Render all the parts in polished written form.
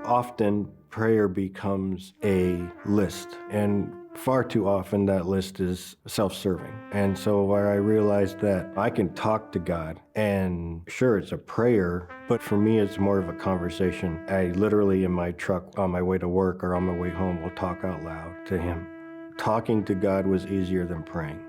Often prayer becomes a list, and far too often that list is self-serving. And so where I realized that I can talk to God, and sure, it's a prayer, but for me it's more of a conversation. I literally in my truck on my way to work or on my way home will talk out loud to him. Talking to God was easier than praying.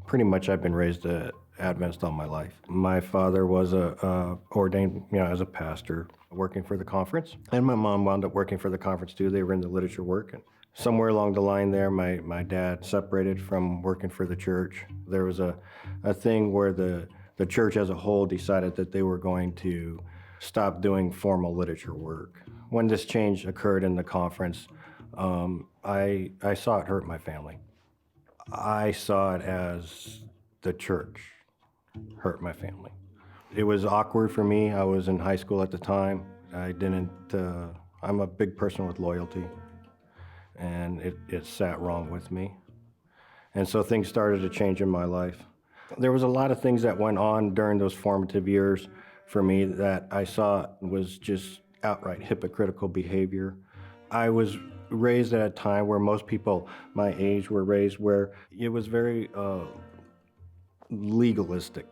Pretty much I've been raised a Adventist all my life. My father was ordained, as a pastor working for the conference, and my mom wound up working for the conference too. They were in the literature work, and somewhere along the line there, my dad separated from working for the church. There was a thing where the church as a whole decided that they were going to stop doing formal literature work. When this change occurred in the conference, I saw it hurt my family. I saw it as the church hurt my family. It was awkward for me. I was in high school at the time. I'm a big person with loyalty, and it sat wrong with me. And so things started to change in my life. There was a lot of things that went on during those formative years for me that I saw was just outright hypocritical behavior. I was raised at a time where most people my age were raised, where it was very legalistic.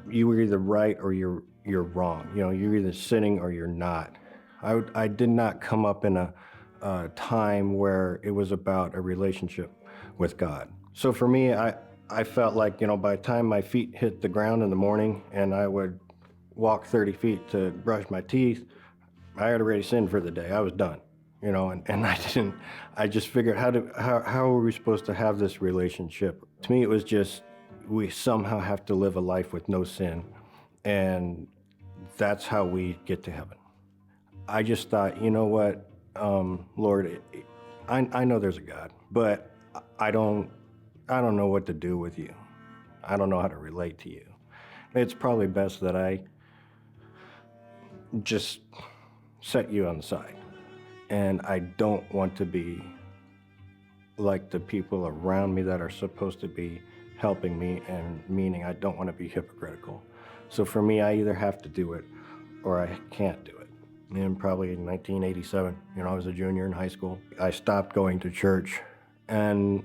You were either right or you're wrong. You're either sinning or you're not. I did not come up in a time where it was about a relationship with God. So for me, I felt like, by the time my feet hit the ground in the morning and I would walk 30 feet to brush my teeth, I had already sinned for the day. I was done. And I just figured, how are we supposed to have this relationship? To me, it was just, we somehow have to live a life with no sin, and that's how we get to heaven. I just thought, you know what, Lord, I know there's a God, but I don't know what to do with you. I don't know how to relate to you. It's probably best that I just set you on the side. And I don't want to be like the people around me that are supposed to be helping me, and meaning I don't want to be hypocritical. So for me, I either have to do it or I can't do it. And probably in 1987, I was a junior in high school. I stopped going to church, and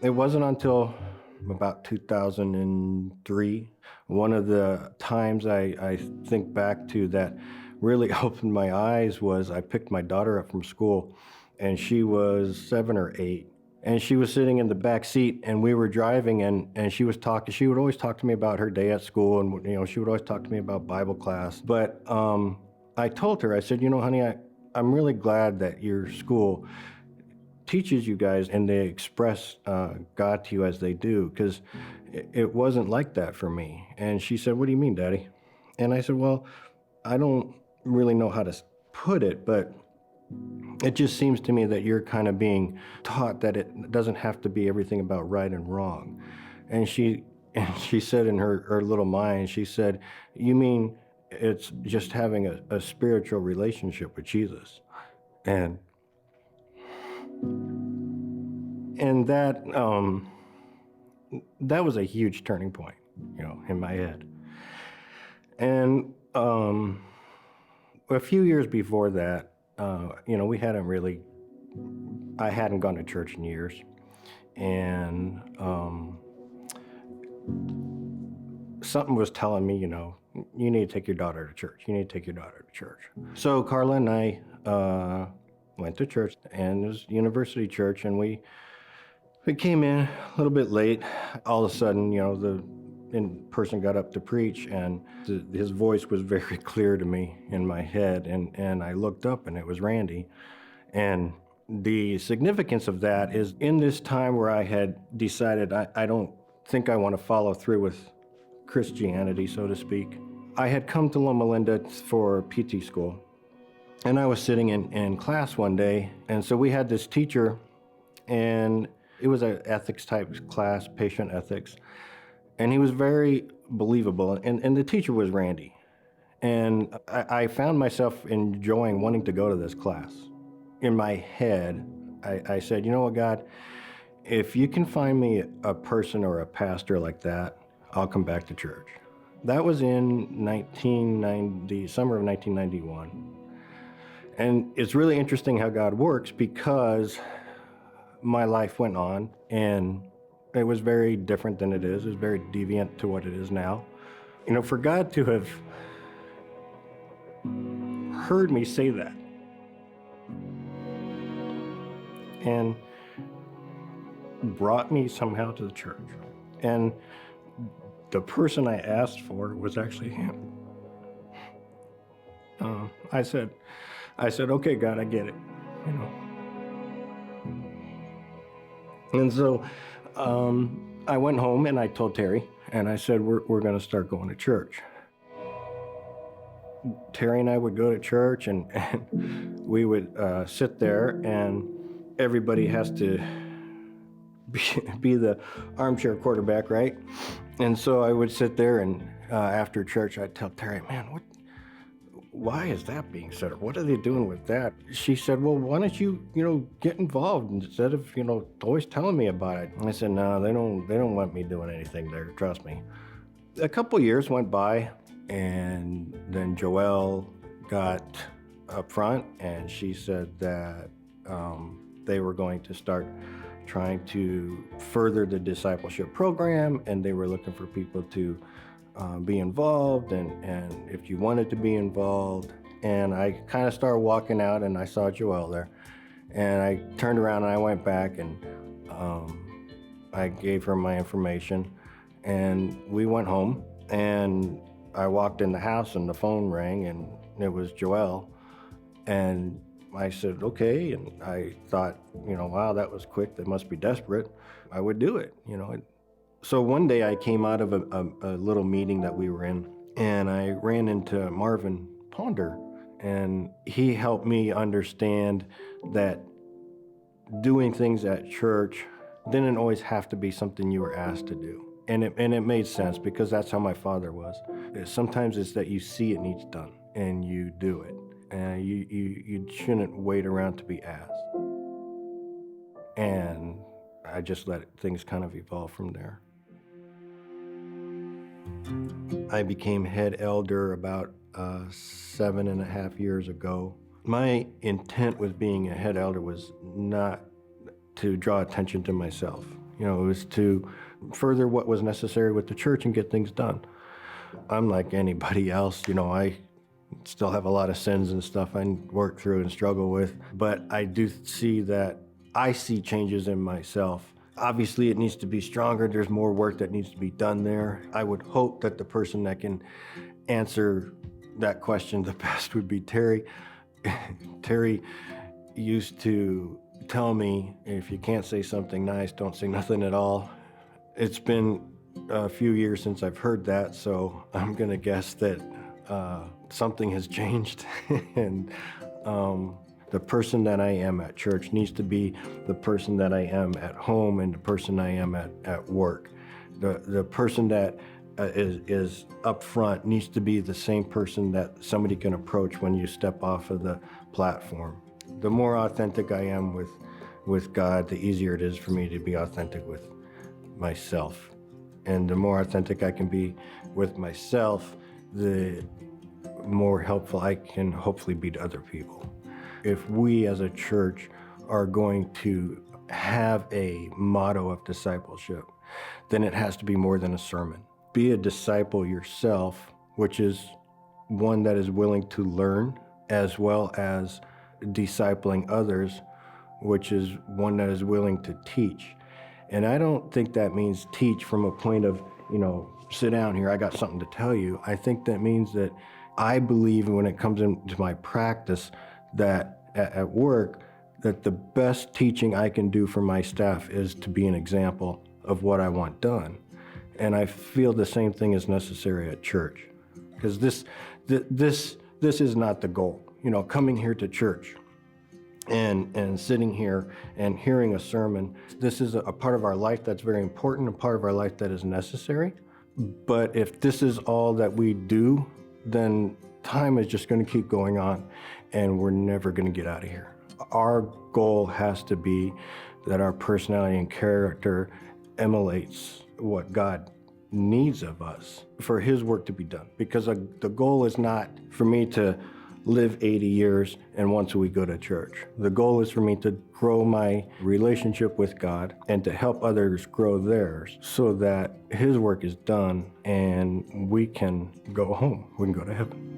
it wasn't until about 2003, one of the times I think back to that really opened my eyes was I picked my daughter up from school, and she was 7 or 8, and she was sitting in the back seat, and we were driving, and she was talking. She would always talk to me about her day at school, and she would always talk to me about Bible class. But I told her, I said, honey, I'm really glad that your school teaches you guys and they express God to you as they do, because it wasn't like that for me. And she said, what do you mean, Daddy? And I said, well, I don't really know how to put it, but it just seems to me that you're kind of being taught that it doesn't have to be everything about right and wrong. And she said in her little mind, she said, you mean it's just having a spiritual relationship with Jesus? And that was a huge turning point, in my head. And a few years before that, I hadn't gone to church in years, and something was telling me, you need to take your daughter to church. You need to take your daughter to church. So Carla and I went to church, and it was university church, and we came in a little bit late. All of a sudden, the person got up to preach, and his voice was very clear to me in my head, and I looked up, and it was Randy. And the significance of that is, in this time where I had decided I don't think I want to follow through with Christianity, so to speak, I had come to Loma Linda for PT school, and I was sitting in class one day, and so we had this teacher, and it was an ethics type class, patient ethics. And he was very believable, and the teacher was Randy. And I found myself enjoying wanting to go to this class. In my head, I said, you know what, God, If you can find me a person or a pastor like that, I'll come back to church. That was in 1990, summer of 1991. And it's really interesting how God works, because my life went on and it was very different than it is. It was very deviant to what it is now. You know, for God to have heard me say that and brought me somehow to the church. And the person I asked for was actually him. I said, okay, God, I get it, you know. And so I went home and I told Terry, and I said, we're going to start going to church. Terry and I would go to church, and we would sit there, and everybody has to be the armchair quarterback, right? And so I would sit there, and after church, I'd tell Terry, man, why is that being said? Or what are they doing with that? She said, well, why don't you, get involved instead of, always telling me about it? And I said, no, they don't want me doing anything there, trust me. A couple years went by, and then Joelle got up front, and she said that they were going to start trying to further the discipleship program, and they were looking for people to be involved, and if you wanted to be involved. And I kind of started walking out, and I saw Joelle there, and I turned around and I went back, and I gave her my information, and we went home, and I walked in the house and the phone rang, and it was Joelle. And I said, okay, and I thought, wow, that was quick, they must be desperate. I would do it, So one day I came out of a little meeting that we were in, and I ran into Marvin Ponder, and he helped me understand that doing things at church didn't always have to be something you were asked to do. And it made sense, because that's how my father was. Sometimes it's that you see it needs done and you do it. And you shouldn't wait around to be asked. And I just let things kind of evolve from there. I became head elder about 7.5 years ago. My intent with being a head elder was not to draw attention to myself. It was to further what was necessary with the church and get things done. I'm like anybody else, I still have a lot of sins and stuff I work through and struggle with, but I do see that I see changes in myself. Obviously, it needs to be stronger. There's more work that needs to be done there. I would hope that the person that can answer that question the best would be Terry. Terry used to tell me, if you can't say something nice, don't say nothing at all. It's been a few years since I've heard that, so I'm gonna guess that something has changed. And the person that I am at church needs to be the person that I am at home and the person I am at work. The person that is up front needs to be the same person that somebody can approach when you step off of the platform. The more authentic I am with God, the easier it is for me to be authentic with myself. And the more authentic I can be with myself, the more helpful I can hopefully be to other people. If we as a church are going to have a motto of discipleship, then it has to be more than a sermon. Be a disciple yourself, which is one that is willing to learn, as well as discipling others, which is one that is willing to teach. And I don't think that means teach from a point of, sit down here, I got something to tell you. I think that means that I believe when it comes into my practice that at work, that the best teaching I can do for my staff is to be an example of what I want done. And I feel the same thing is necessary at church, because this is not the goal. Coming here to church and sitting here and hearing a sermon, this is a part of our life that's very important, a part of our life that is necessary. But if this is all that we do, then time is just going to keep going on, and we're never going to get out of here. Our goal has to be that our personality and character emulates what God needs of us for his work to be done. Because the goal is not for me to live 80 years and once a week go to church. The goal is for me to grow my relationship with God and to help others grow theirs so that his work is done and we can go home. We can go to heaven.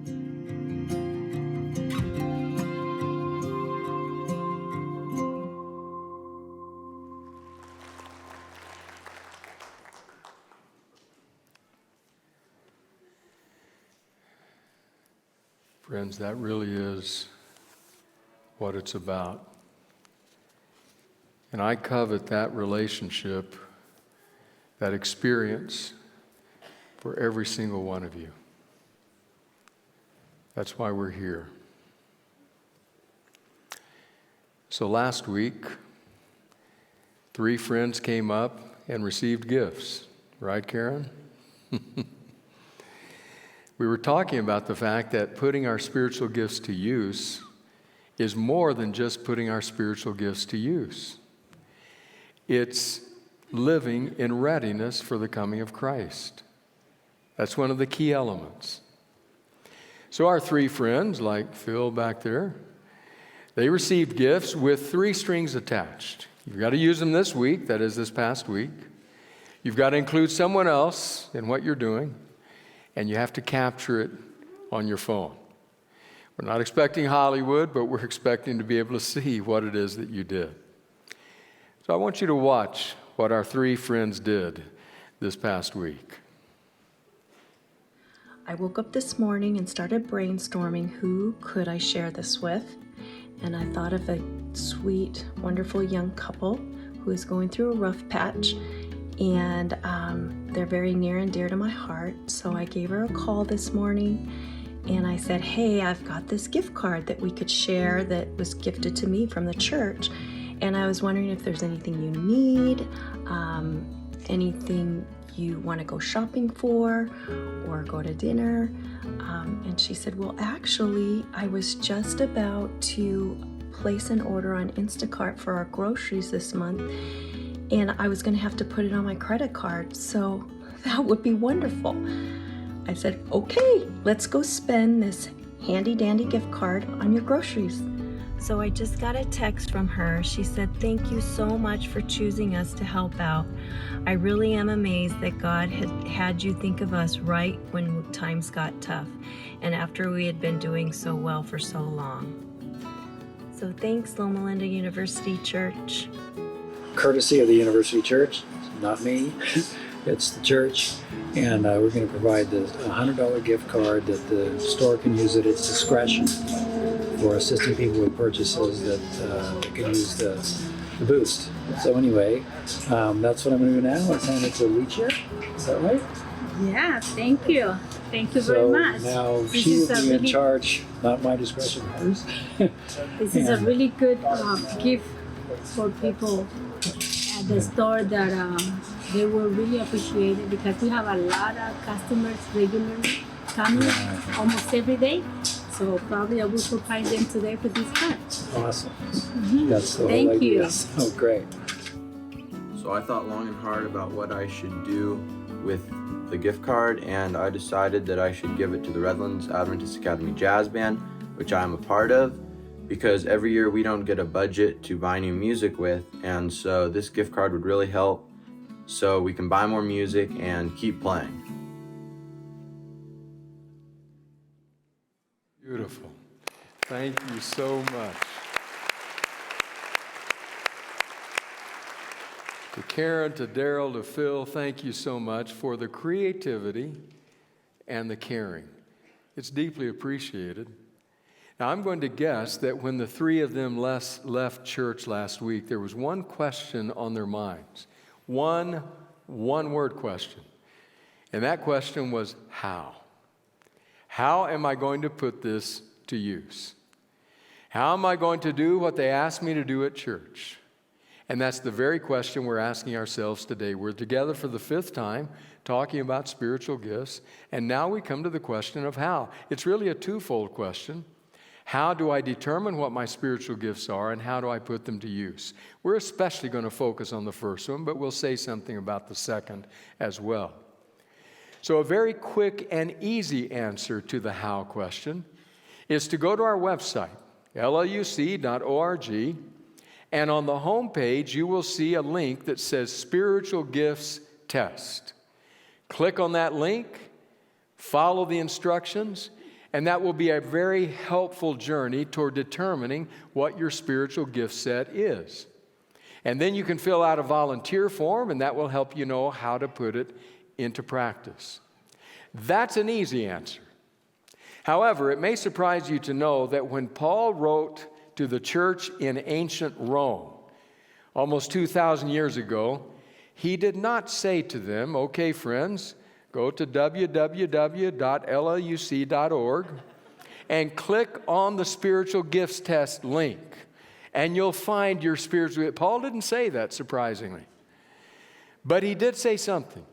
Friends, that really is what it's about. And I covet that relationship, that experience for every single one of you. That's why we're here. So last week, 3 friends came up and received gifts. Right, Karen? We were talking about the fact that putting our spiritual gifts to use is more than just putting our spiritual gifts to use. It's living in readiness for the coming of Christ. That's one of the key elements. So our 3 friends, like Phil back there, they received gifts with 3 strings attached. You've got to use them this week, that is this past week. You've got to include someone else in what you're doing. And you have to capture it on your phone. We're not expecting Hollywood, but we're expecting to be able to see what it is that you did. So I want you to watch what our 3 friends did this past week. I woke up this morning and started brainstorming who could I share this with. And I thought of a sweet, wonderful young couple who is going through a rough patch. And they're very near and dear to my heart. So I gave her a call this morning and I said, hey, I've got this gift card that we could share that was gifted to me from the church. And I was wondering if there's anything you need, anything you want to go shopping for or go to dinner. And she said, well, actually, I was just about to place an order on Instacart for our groceries this month. And I was going to have to put it on my credit card, so that would be wonderful. I said, okay, let's go spend this handy-dandy gift card on your groceries. So I just got a text from her. She said, thank you so much for choosing us to help out. I really am amazed that God had you think of us right when times got tough and after we had been doing so well for so long. So thanks, Loma Linda University Church. Courtesy of the University Church, not me, it's the church, and we're going to provide the $100 gift card that the store can use at its discretion for assisting people with purchases that can use the boost. So anyway, that's what I'm going to do now. Let's hand it to Alicia. Is that right? Yeah, thank you. Thank you very much. Now This she is will a be in really- charge, not my discretion, hers. This is a really good gift for people at the store that they will really appreciate it because we have a lot of customers regularly coming almost every day. So probably I will surprise them today with this card. Awesome. Mhm. That's the whole Thank idea. you. Oh, great. So I thought long and hard about what I should do with the gift card, and I decided that I should give it to the Redlands Adventist Academy Jazz Band, which I'm a part of, because every year we don't get a budget to buy new music with, and so this gift card would really help so we can buy more music and keep playing. Beautiful. Thank you so much. To Karen, to Daryl, to Phil, thank you so much for the creativity and the caring. It's deeply appreciated. Now, I'm going to guess that when the 3 of them left church last week, there was one question on their minds. One word question. And that question was, how? How am I going to put this to use? How am I going to do what they asked me to do at church? And that's the very question we're asking ourselves today. We're together for the 5th time talking about spiritual gifts, and now we come to the question of how. It's really a twofold question. How do I determine what my spiritual gifts are, and how do I put them to use? We're especially going to focus on the first one, but we'll say something about the second as well. So a very quick and easy answer to the how question is to go to our website, LLUC.org, and on the home page you will see a link that says Spiritual Gifts Test. Click on that link, follow the instructions, and that will be a very helpful journey toward determining what your spiritual gift set is. And then you can fill out a volunteer form, and that will help you know how to put it into practice. That's an easy answer. However, it may surprise you to know that when Paul wrote to the church in ancient Rome, almost 2,000 years ago, he did not say to them, okay, friends, go to www.lluc.org and click on the spiritual gifts test link, and you'll find your spiritual gift. Paul didn't say that, surprisingly. But he did say something.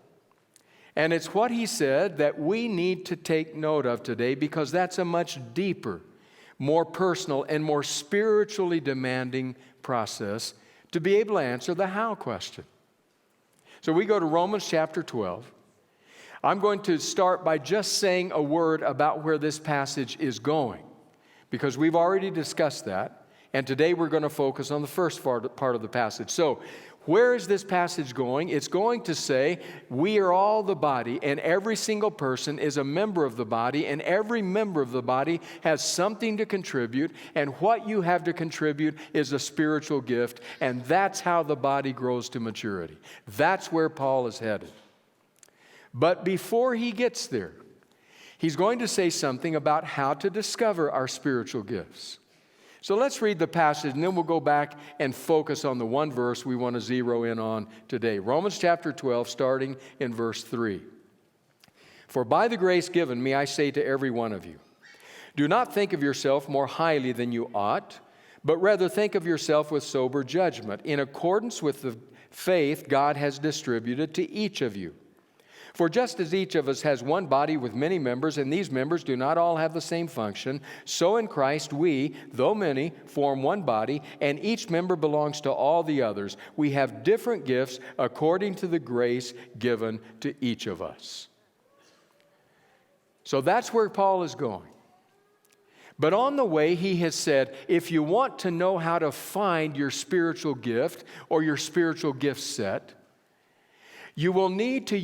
And it's what he said that we need to take note of today, because that's a much deeper, more personal, and more spiritually demanding process to be able to answer the how question. So we go to Romans chapter 12. I'm going to start by just saying a word about where this passage is going, because we've already discussed that, and today we're going to focus on the first part of the passage. So, where is this passage going? It's going to say we are all the body, and every single person is a member of the body, and every member of the body has something to contribute, and what you have to contribute is a spiritual gift, and that's how the body grows to maturity. That's where Paul is headed. But before he gets there, he's going to say something about how to discover our spiritual gifts. So let's read the passage, and then we'll go back and focus on the one verse we want to zero in on today. Romans chapter 12, starting in verse 3. For by the grace given me, I say to every one of you, do not think of yourself more highly than you ought, but rather think of yourself with sober judgment, in accordance with the faith God has distributed to each of you. For just as each of us has one body with many members, and these members do not all have the same function, so in Christ we, though many, form one body, and each member belongs to all the others. We have different gifts according to the grace given to each of us. So that's where Paul is going. But on the way, he has said, if you want to know how to find your spiritual gift or your spiritual gift set, you will need to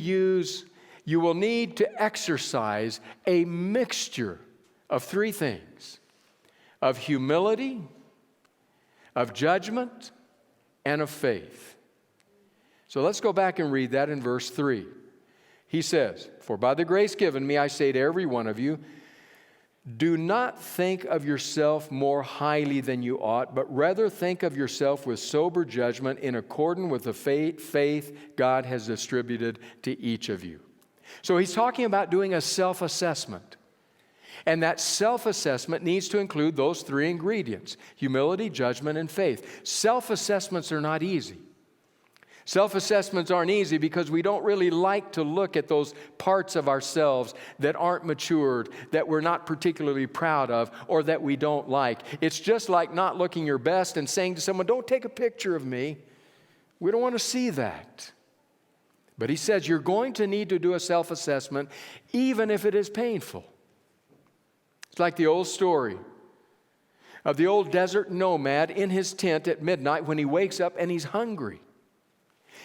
exercise a mixture of three things: of humility, of judgment, and of faith. So let's go back and read that in verse 3. He says, for by the grace given me, I say to every one of you, do not think of yourself more highly than you ought, but rather think of yourself with sober judgment in accordance with the faith God has distributed to each of you. So he's talking about doing a self-assessment. And that self-assessment needs to include those three ingredients: humility, judgment, and faith. Self-assessments are not easy. Self-assessments aren't easy because we don't really like to look at those parts of ourselves that aren't matured, that we're not particularly proud of, or that we don't like. It's just like not looking your best and saying to someone, don't take a picture of me. We don't want to see that. But he says you're going to need to do a self-assessment even if it is painful. It's like the old story of the old desert nomad in his tent at midnight when he wakes up and he's hungry.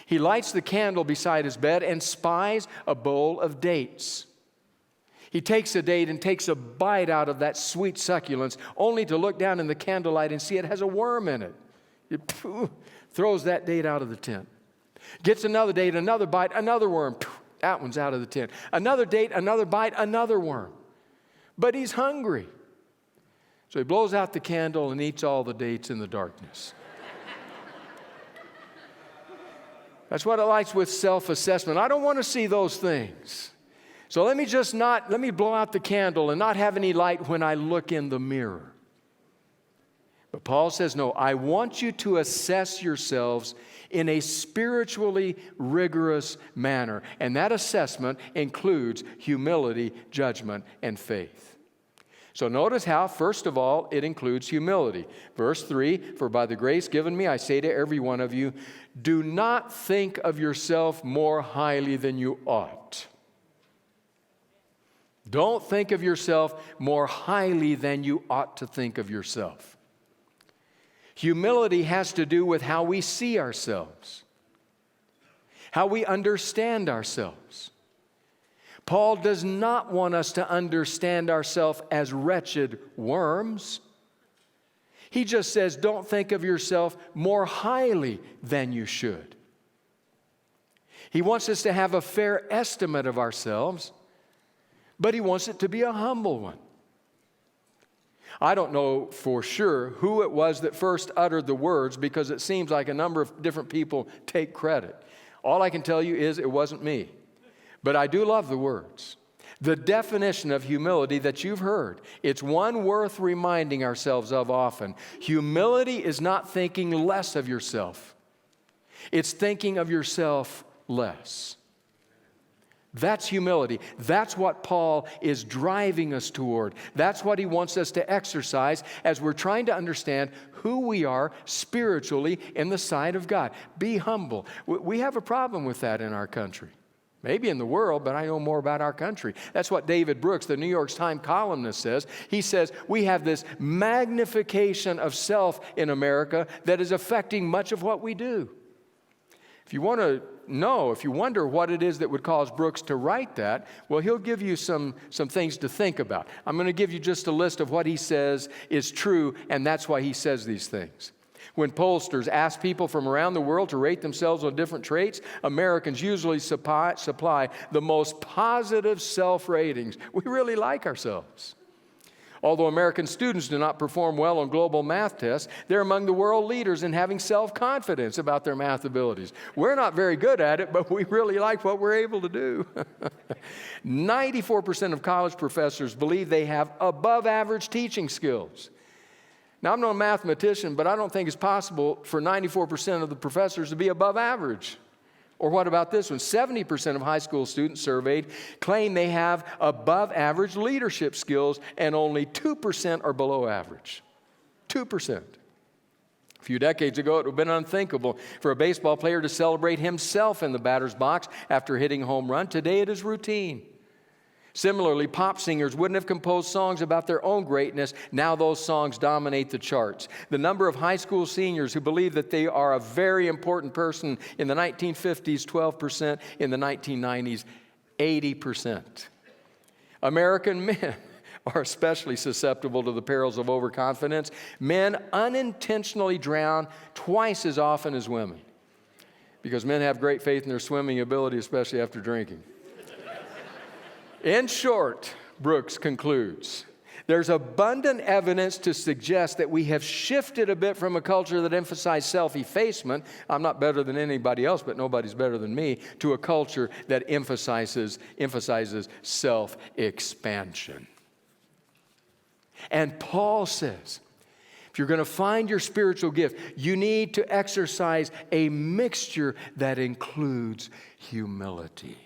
He lights the candle beside his bed and spies a bowl of dates. He takes a date and takes a bite out of that sweet succulence, only to look down in the candlelight and see it has a worm in it. He throws that date out of the tent. Gets another date, another bite, another worm. That one's out of the tent. Another date, another bite, another worm. But he's hungry. So he blows out the candle and eats all the dates in the darkness. That's what it likes with self-assessment. I don't want to see those things. So let me blow out the candle and not have any light when I look in the mirror. But Paul says, no, I want you to assess yourselves in a spiritually rigorous manner. And that assessment includes humility, judgment, and faith. So notice how, first of all, it includes humility. Verse 3, for by the grace given me, I say to every one of you, do not think of yourself more highly than you ought. Don't think of yourself more highly than you ought to think of yourself. Humility has to do with how we see ourselves, how we understand ourselves. Paul does not want us to understand ourselves as wretched worms. He just says, don't think of yourself more highly than you should. He wants us to have a fair estimate of ourselves, but he wants it to be a humble one. I don't know for sure who it was that first uttered the words, because it seems like a number of different people take credit. All I can tell you is it wasn't me. But I do love the words. The definition of humility that you've heard, it's one worth reminding ourselves of often. Humility is not thinking less of yourself. It's thinking of yourself less. That's humility. That's what Paul is driving us toward. That's what he wants us to exercise as we're trying to understand who we are spiritually in the sight of God. Be humble. We have a problem with that in our country. Maybe in the world, but I know more about our country. That's what David Brooks, the New York Times columnist, says. He says, we have this magnification of self in America that is affecting much of what we do. If you want to know, if you wonder what it is that would cause Brooks to write that, well, he'll give you some things to think about. I'm going to give you just a list of what he says is true, and that's why he says these things. When pollsters ask people from around the world to rate themselves on different traits, Americans usually supply the most positive self-ratings. We really like ourselves. Although American students do not perform well on global math tests, they're among the world leaders in having self-confidence about their math abilities. We're not very good at it, but we really like what we're able to do. 94% of college professors believe they have above-average teaching skills. Now, I'm no mathematician, but I don't think it's possible for 94% of the professors to be above average. Or what about this one? 70% of high school students surveyed claim they have above average leadership skills, and only 2% are below average. 2%. A few decades ago, it would have been unthinkable for a baseball player to celebrate himself in the batter's box after hitting a home run. Today, it is routine. Similarly, pop singers wouldn't have composed songs about their own greatness. Now those songs dominate the charts. The number of high school seniors who believe that they are a very important person in the 1950s, 12%, in the 1990s, 80%. American men are especially susceptible to the perils of overconfidence. Men unintentionally drown twice as often as women, because men have great faith in their swimming ability, especially after drinking. In short, Brooks concludes, there's abundant evidence to suggest that we have shifted a bit from a culture that emphasized self-effacement, I'm not better than anybody else, but nobody's better than me, to a culture that emphasizes self-expansion. And Paul says, if you're going to find your spiritual gift, you need to exercise a mixture that includes humility.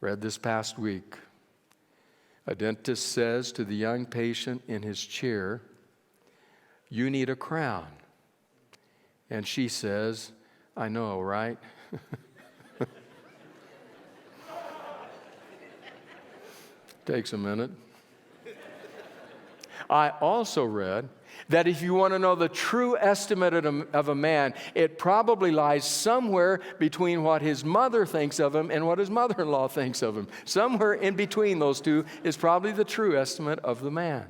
Read this past week, a dentist says to the young patient in his chair, "You need a crown." And she says, "I know, right?" Takes a minute. I also read that if you want to know the true estimate of a man, it probably lies somewhere between what his mother thinks of him and what his mother-in-law thinks of him. Somewhere in between those two is probably the true estimate of the man.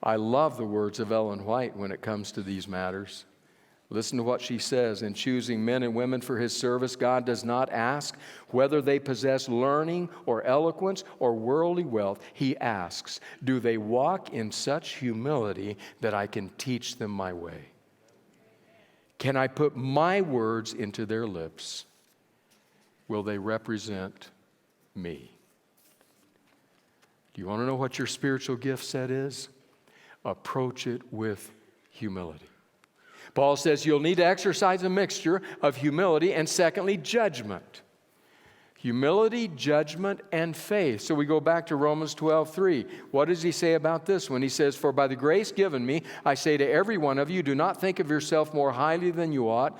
I love the words of Ellen White when it comes to these matters. Listen to what she says. In choosing men and women for his service, God does not ask whether they possess learning or eloquence or worldly wealth. He asks, do they walk in such humility that I can teach them my way? Can I put my words into their lips? Will they represent me? Do you want to know what your spiritual gift set is? Approach it with humility. Paul says you'll need to exercise a mixture of humility and, secondly, judgment. Humility, judgment, and faith. So we go back to Romans 12:3. What does he say about this one? He says, "For by the grace given me, I say to every one of you, do not think of yourself more highly than you ought,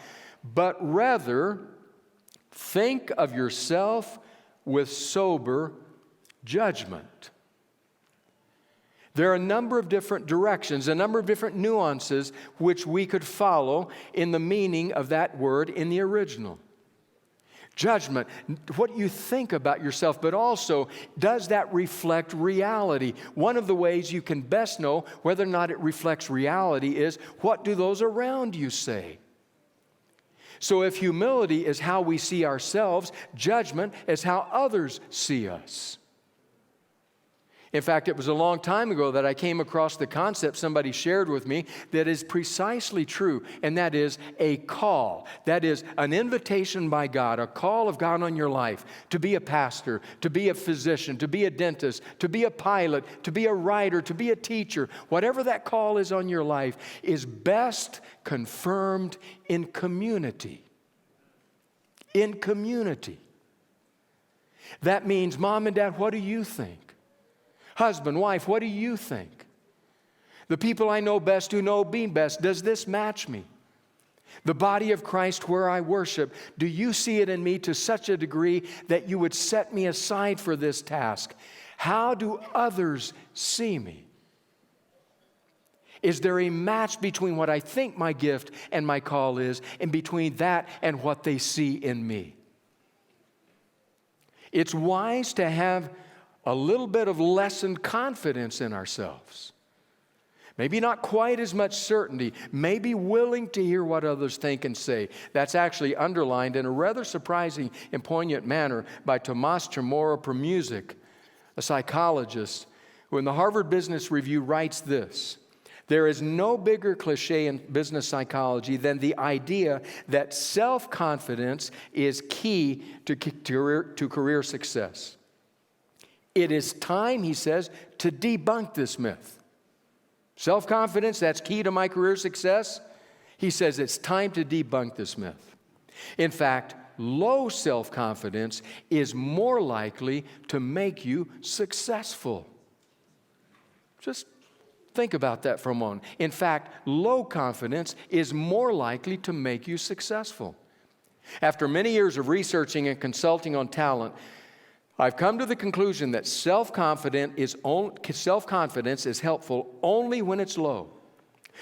but rather think of yourself with sober judgment." There are a number of different directions, a number of different nuances which we could follow in the meaning of that word in the original. Judgment, what you think about yourself, but also, does that reflect reality? One of the ways you can best know whether or not it reflects reality is, what do those around you say? So if humility is how we see ourselves, judgment is how others see us. In fact, it was a long time ago that I came across the concept somebody shared with me that is precisely true, and that is a call. That is an invitation by God, a call of God on your life to be a pastor, to be a physician, to be a dentist, to be a pilot, to be a writer, to be a teacher. Whatever that call is on your life is best confirmed in community. In community. That means, Mom and Dad, what do you think? Husband, wife, what do you think? The people I know best who know me best, does this match me? The body of Christ where I worship, do you see it in me to such a degree that you would set me aside for this task? How do others see me? Is there a match between what I think my gift and my call is, and between that and what they see in me? It's wise to have a little bit of lessened confidence in ourselves. Maybe not quite as much certainty. Maybe willing to hear what others think and say. That's actually underlined in a rather surprising and poignant manner by Tomas Chamorro-Premuzic, a psychologist, who in the Harvard Business Review writes this: "There is no bigger cliche in business psychology than the idea that self-confidence is key to career success. It is time," he says, "to debunk this myth. Self-confidence, that's key to my career success." He says it's time to debunk this myth. In fact, low self-confidence is more likely to make you successful. Just think about that for a moment. In fact, low confidence is more likely to make you successful. After many years of researching and consulting on talent, I've come to the conclusion that self-confidence is helpful only when it's low.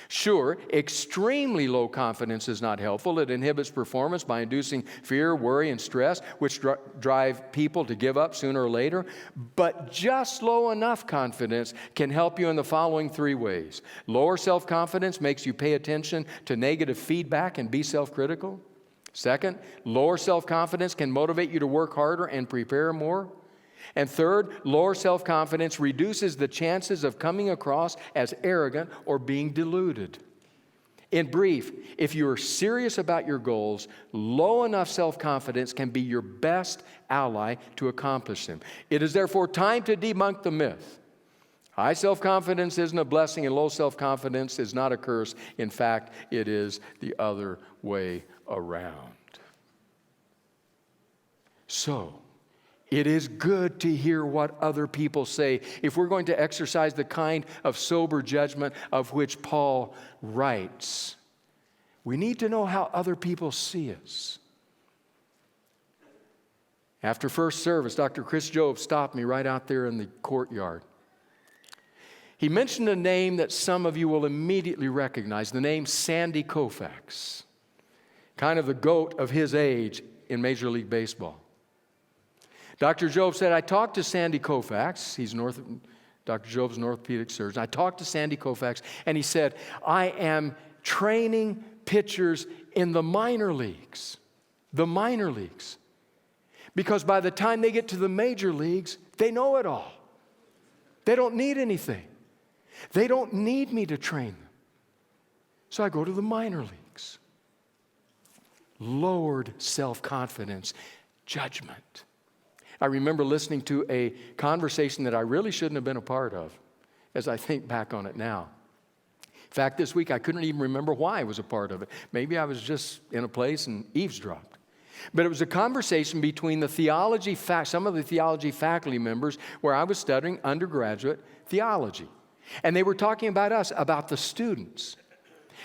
Sure, extremely low confidence is not helpful. It inhibits performance by inducing fear, worry, and stress, which drive people to give up sooner or later. But just low enough confidence can help you in the following three ways. Lower self-confidence makes you pay attention to negative feedback and be self-critical. Second, lower self-confidence can motivate you to work harder and prepare more. And third, lower self-confidence reduces the chances of coming across as arrogant or being deluded. In brief, if you are serious about your goals, low enough self-confidence can be your best ally to accomplish them. It is therefore time to debunk the myth. High self-confidence isn't a blessing and low self-confidence is not a curse. In fact, it is the other way around. So, it is good to hear what other people say if we're going to exercise the kind of sober judgment of which Paul writes. We need to know how other people see us. After first service, Dr. Chris Job stopped me right out there in the courtyard. He mentioned a name that some of you will immediately recognize, the name Sandy Koufax, kind of the GOAT of his age in Major League Baseball. Dr. Job said, I talked to Sandy Koufax. He's Dr. Job's an orthopedic surgeon. I talked to Sandy Koufax, and he said, I am training pitchers in the minor leagues. The minor leagues. Because by the time they get to the major leagues, they know it all. They don't need anything. They don't need me to train them. So I go to the minor leagues. Lowered self-confidence, judgment. I remember listening to a conversation that I really shouldn't have been a part of as I think back on it now. In fact, this week I couldn't even remember why I was a part of it. Maybe I was just in a place and eavesdropped. But it was a conversation between some of the theology faculty members where I was studying undergraduate theology. And they were talking about us, about the students.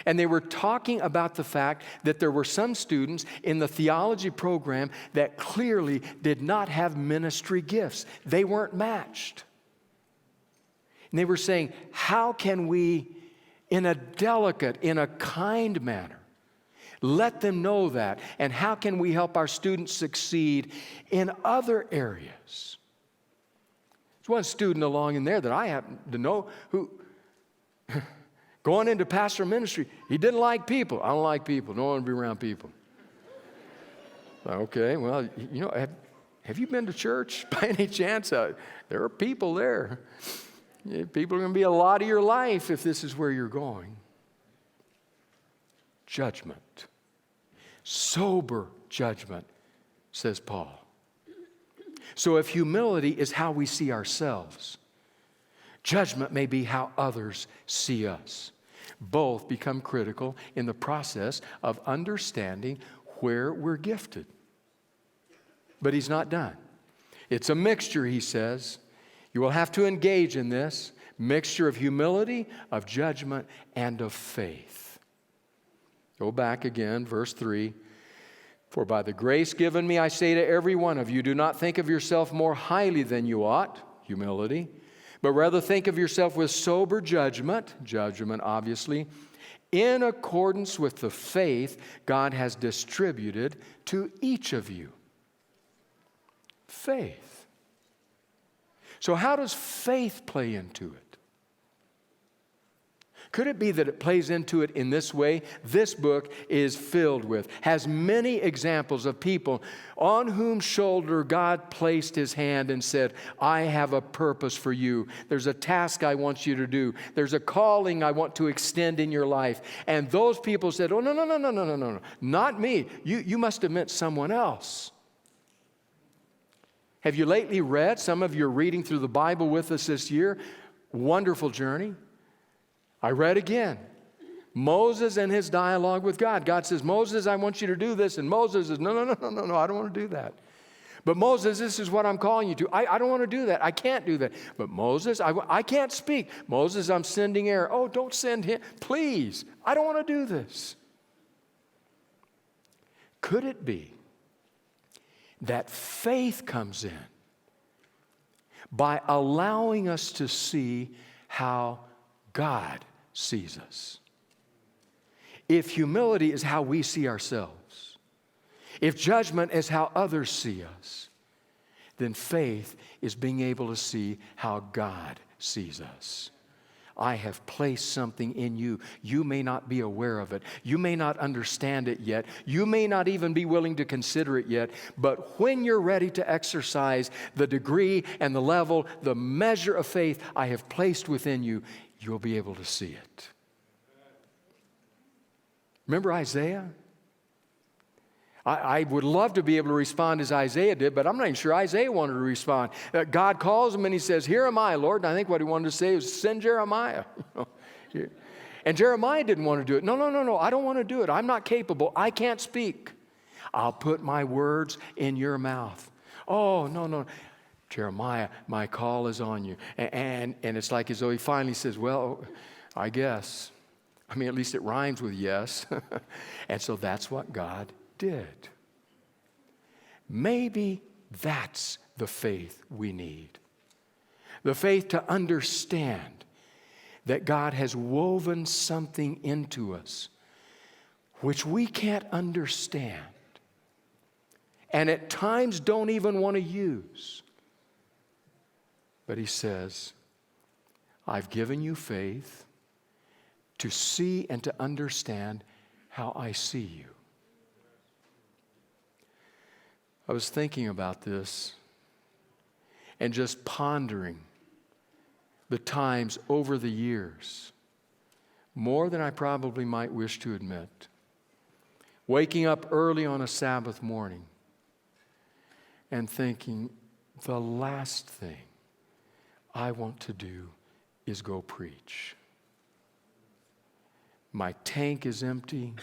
And they were talking about the fact that there were some students in the theology program that clearly did not have ministry gifts. They weren't matched. And they were saying, how can we, in a delicate, in a kind manner, let them know that? And how can we help our students succeed in other areas? There's one student along in there that I happen to know who, going into pastoral ministry, he didn't like people. I don't like people. Don't want to be around people. Okay, well, have you been to church by any chance? There are people there. People are going to be a lot of your life if this is where you're going. Judgment. Sober judgment, says Paul. So if humility is how we see ourselves, judgment may be how others see us. Both become critical in the process of understanding where we're gifted. But he's not done. It's a mixture, he says. You will have to engage in this mixture of humility, of judgment, and of faith. Go back again, verse 3. For by the grace given me, I say to every one of you, do not think of yourself more highly than you ought, humility, but rather think of yourself with sober judgment, obviously, in accordance with the faith God has distributed to each of you. Faith. So how does faith play into it? Could it be that it plays into it in this way? This book is filled with, has many examples of people on whom shoulder God placed his hand and said, I have a purpose for you. There's a task I want you to do. There's a calling I want to extend in your life. And those people said, oh, no, not me. You must have meant someone else. Have you lately read? Some of you are reading through the Bible with us this year. Wonderful journey. I read again. Moses and his dialogue with God. God says, Moses, I want you to do this. And Moses says, no, I don't want to do that. But Moses, this is what I'm calling you to. I don't want to do that. I can't do that. But Moses, I can't speak. Moses, I'm sending Aaron. Oh, don't send him. Please, I don't want to do this. Could it be that faith comes in by allowing us to see how God sees us? If humility is how we see ourselves, if judgment is how others see us, then faith is being able to see how God sees us. I have placed something in you. You may not be aware of it. You may not understand it yet. You may not even be willing to consider it yet. But when you're ready to exercise the degree and the level, the measure of faith I have placed within you, you'll be able to see it. Remember Isaiah? I would love to be able to respond as Isaiah did, but I'm not even sure Isaiah wanted to respond. God calls him and he says, here am I, Lord. And I think what he wanted to say was, send Jeremiah. And Jeremiah didn't want to do it. No, I don't want to do it. I'm not capable. I can't speak. I'll put my words in your mouth. Oh, no. Jeremiah, my call is on you. And it's like as though he finally says, well, I guess. I mean, at least it rhymes with yes. And so that's what God did. Maybe that's the faith we need. The faith to understand that God has woven something into us which we can't understand and at times don't even want to use. But he says, I've given you faith to see and to understand how I see you. I was thinking about this and just pondering the times over the years, more than I probably might wish to admit, waking up early on a Sabbath morning and thinking, the last thing I want to do is go preach. My tank is empty.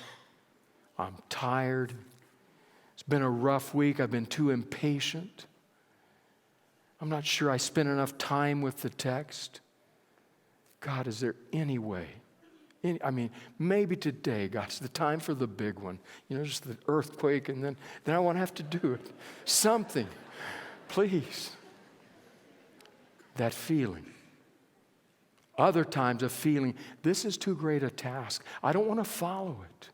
I'm tired. It's been a rough week. I've been too impatient. I'm not sure I spent enough time with the text. God, is there any way? Maybe today, God, it's the time for the big one. Just the earthquake, and then I won't have to do it. Something. Please. That feeling. Other times, a feeling, this is too great a task. I don't want to follow it.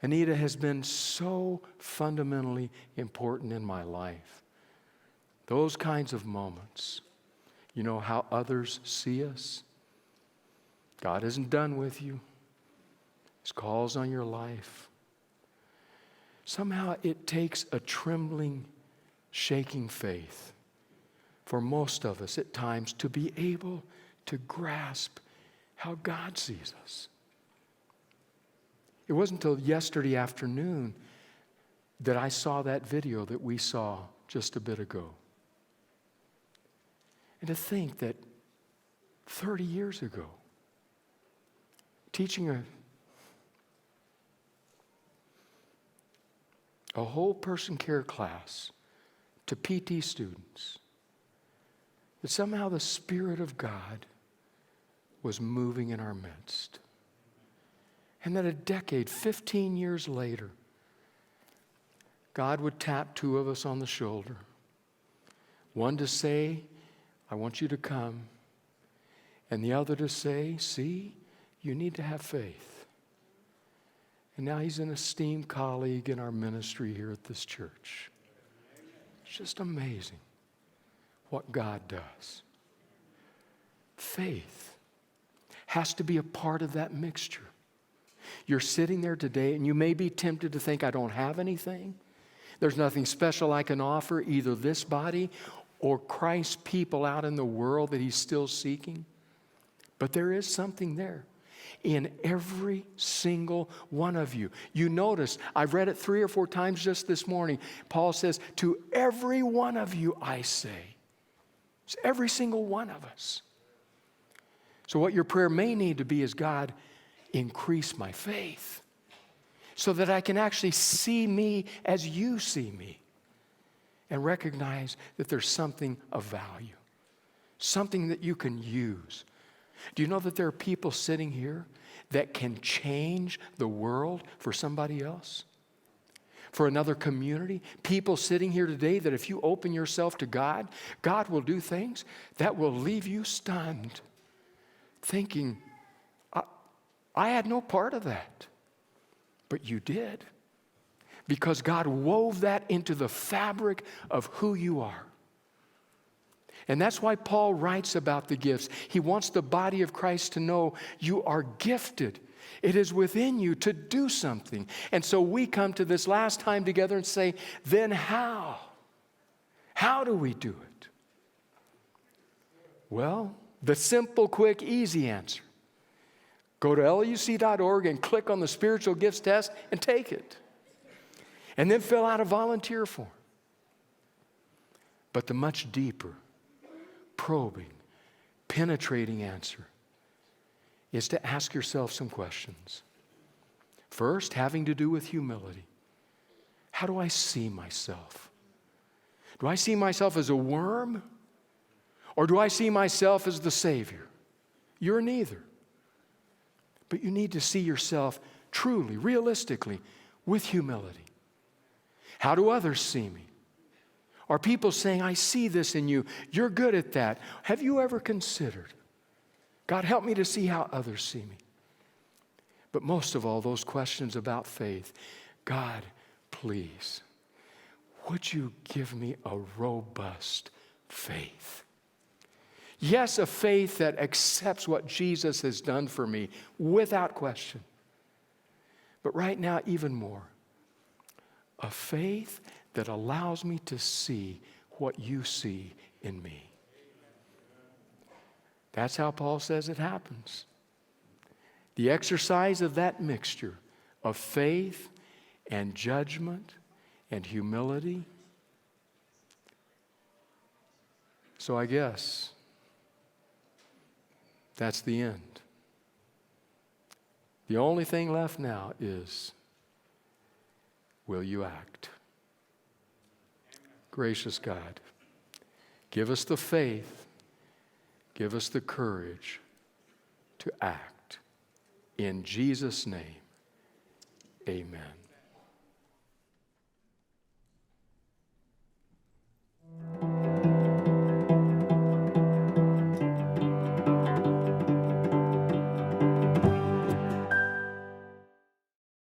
Anita has been so fundamentally important in my life. Those kinds of moments. You know how others see us? God isn't done with you. His call's on your life. Somehow it takes a trembling, shaking faith for most of us at times to be able to grasp how God sees us. It wasn't until yesterday afternoon that I saw that video that we saw just a bit ago. And to think that 30 years ago, teaching a whole person care class to PT students, that somehow the Spirit of God was moving in our midst. And that a decade, 15 years later, God would tap two of us on the shoulder. One to say, I want you to come. And the other to say, see, you need to have faith. And now he's an esteemed colleague in our ministry here at this church. It's just amazing what God does. Faith has to be a part of that mixture. You're sitting there today and you may be tempted to think, I don't have anything. There's nothing special I can offer either this body or Christ's people out in the world that he's still seeking. But there is something there in every single one of you. You notice, I've read it 3 or 4 times just this morning. Paul says, to every one of you I say. It's every single one of us. So what your prayer may need to be is, God, increase my faith so that I can actually see me as you see me and recognize that there's something of value, something that you can use. Do you know that there are people sitting here that can change the world for somebody else? For another community? People sitting here today that if you open yourself to God, God will do things that will leave you stunned, thinking, I had no part of that. But you did. Because God wove that into the fabric of who you are. And that's why Paul writes about the gifts. He wants the body of Christ to know you are gifted. It is within you to do something. And so we come to this last time together and say, then how? How do we do it? Well, the simple, quick, easy answer. Go to LLUC.org and click on the spiritual gifts test and take it. And then fill out a volunteer form. But the much deeper, probing, penetrating answer is to ask yourself some questions. First, having to do with humility. How do I see myself? Do I see myself as a worm? Or do I see myself as the Savior? You're neither. But you need to see yourself truly, realistically, with humility. How do others see me? Are people saying, I see this in you, you're good at that? Have you ever considered, God, help me to see how others see me? But most of all, those questions about faith. God, please, would you give me a robust faith? Yes, a faith that accepts what Jesus has done for me without question. But right now, even more, a faith that allows me to see what you see in me. That's how Paul says it happens. The exercise of that mixture of faith and judgment and humility. So I guess that's the end. The only thing left now is, will you act? Gracious God, give us the faith, give us the courage to act. In Jesus' name, amen.